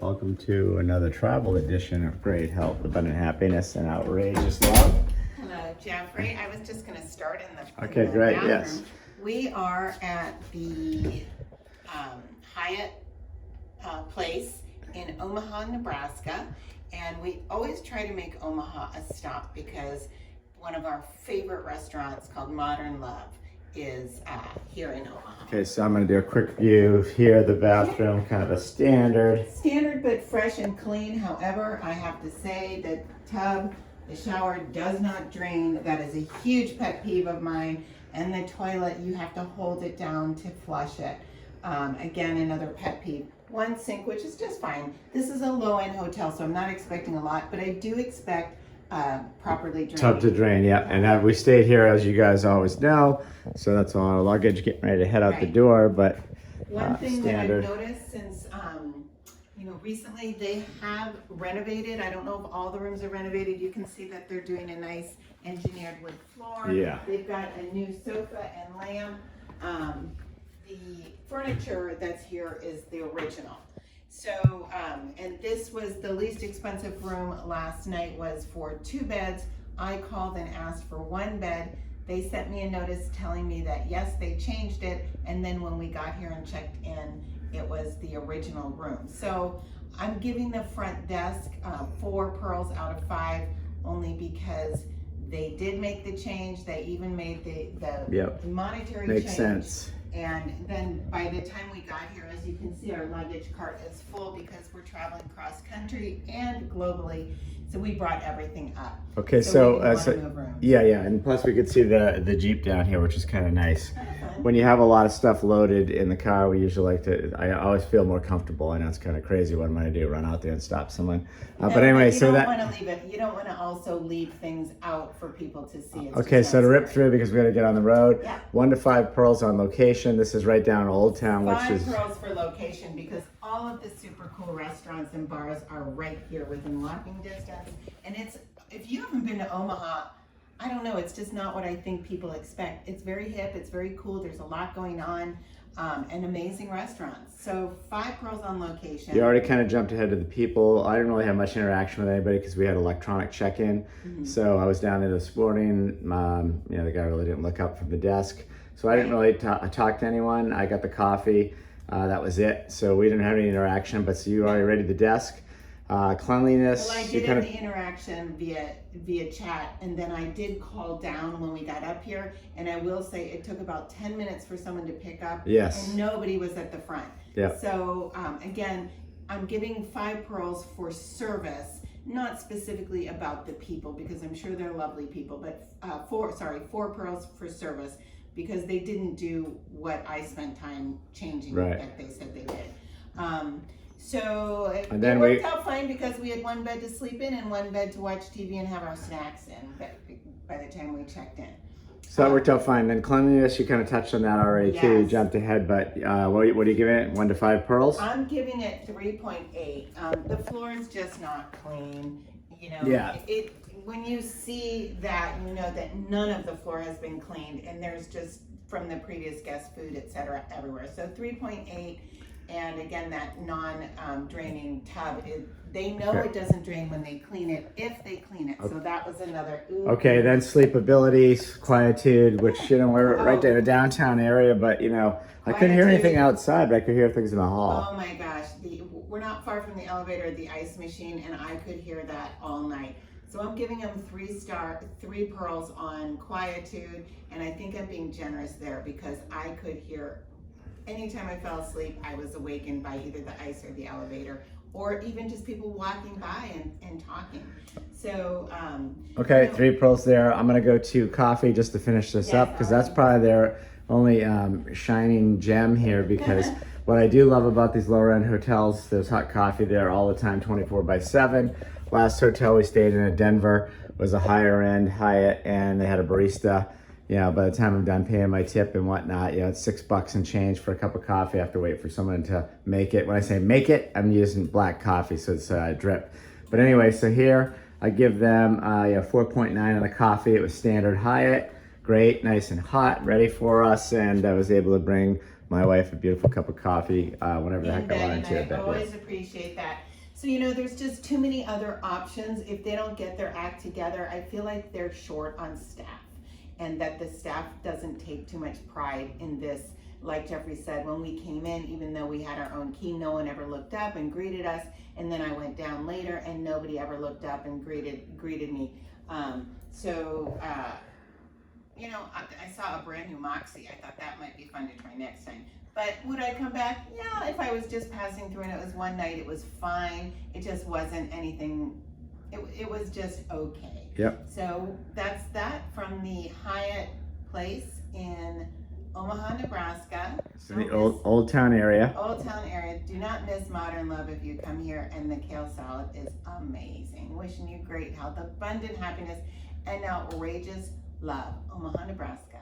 Welcome to another travel edition of Great Health, Abundant Happiness, and Outrageous Love. Hello, Jeffrey. I was just going to start in the Great, bathroom. yes. We are at the Hyatt Place in Omaha, Nebraska, and we always try to make Omaha a stop because one of our favorite restaurants called Modern Love is here in Omaha. Okay, so I'm going to do a quick view here. The bathroom, kind of a standard. Standard but fresh and clean. However, I have to say that the shower does not drain. That is a huge pet peeve of mine. And the toilet, you have to hold it down to flush it. Again, another pet peeve. One sink, which is just fine. This is a low-end hotel, so I'm not expecting a lot, but I do expect properly drained. Tub to drain, yeah. And we stayed here, as you guys always know. So that's a lot of luggage getting ready to head out the door, but one thing standard. that I've noticed since, recently they have renovated. I don't know if all the rooms are renovated. You can see that they're doing a nice engineered wood floor. Yeah. They've got a new sofa and lamp. The furniture that's here is the original. So, and this was the least expensive room last night was for 2 beds. I called and asked for 1 bed. They sent me a notice telling me that yes, they changed it. And then when we got here and checked in, it was the original room. So I'm giving the front desk 4 pearls out of 5 only because they did make the change. They even made the monetary change. Makes sense. And then by the time we got here, as you can see, our luggage cart is full because we're traveling cross country and globally. So we brought everything up. Okay, yeah, and plus we could see the Jeep down here, which is kind of nice. When you have a lot of stuff loaded in the car, we usually like to, I always feel more comfortable. I know it's kind of crazy what I'm going to do, run out there and stop someone. But anyway, you don't want to leave it. You don't want to also leave things out for people to see. Okay, so to rip through, because we got to get on the road, yeah. 1 to 5 pearls on location. This is right down Old Town, which is 5 pearls for location because all of the super cool restaurants and bars are right here within walking distance. And it's, if you haven't been to Omaha, I don't know, it's just not what I think people expect. It's very hip, it's very cool, there's a lot going on, and amazing restaurants. So 5 pearls on location. You already kind of jumped ahead to the people. I didn't really have much interaction with anybody because we had electronic check-in. Mm-hmm. So I was down there this morning. The guy really didn't look up from the desk. So I didn't really talk to anyone. I got the coffee, that was it. So we didn't have any interaction, but so you already ready the desk. Cleanliness. Well, I did have the interaction via chat, and then I did call down when we got up here, and I will say it took about 10 minutes for someone to pick up. Yes. And nobody was at the front. Yeah. So again, I'm giving 5 pearls for service, not specifically about the people because I'm sure they're lovely people, but 4 pearls for service because they didn't do what I spent time changing that they said they did. So it worked out fine because we had 1 bed to sleep in and 1 bed to watch TV and have our snacks in by the time we checked in. So that worked out fine. Then cleanliness, you kind of touched on that already too. You jumped ahead, but what are you giving it? 1 to 5 pearls? I'm giving it 3.8. The floor is just not clean. When you see that, you know that none of the floor has been cleaned and there's just from the previous guest food, etc. everywhere. So 3.8. And again, that non-draining tub, they know it doesn't drain when they clean it, if they clean it. So that was another. Okay, then sleepability, quietude, which, we're right there in the downtown area, but, I couldn't hear anything outside, but I could hear things in the hall. Oh my gosh, we're not far from the elevator, the ice machine, and I could hear that all night. So I'm giving them 3 pearls on quietude, and I think I'm being generous there because I could hear. Anytime I fell asleep, I was awakened by either the ice or the elevator, or even just people walking by and talking. So, okay, 3 pearls there. I'm gonna go to coffee just to finish this up because that's probably their only shining gem here. Because what I do love about these lower end hotels, there's hot coffee there all the time, 24/7. Last hotel we stayed in Denver was a higher end Hyatt, and they had a barista. By the time I'm done paying my tip and whatnot, it's $6 and change for a cup of coffee. I have to wait for someone to make it. When I say make it, I'm using black coffee, so it's drip. But anyway, so here I give them 4.9 on the coffee. It was standard Hyatt, great, nice and hot, ready for us, and I was able to bring my wife a beautiful cup of coffee whenever the heck I wanted to. I always appreciate that. So, you know, there's just too many other options. If they don't get their act together, I feel like they're short on staff, and that the staff doesn't take too much pride in this. Like Jeffrey said, when we came in, even though we had our own key, no one ever looked up and greeted us. And then I went down later and nobody ever looked up and greeted me. You know, I saw a brand new Moxie. I thought that might be fun to try next time. But would I come back? Yeah, if I was just passing through and it was one night, it was fine. It just wasn't anything, it was just okay. Yep. So that's that from the Hyatt Place in Omaha, Nebraska. It's in the Old Town area. Old Town area. Do not miss Modern Love if you come here, and the kale salad is amazing. Wishing you great health, abundant happiness, and outrageous love. Omaha, Nebraska.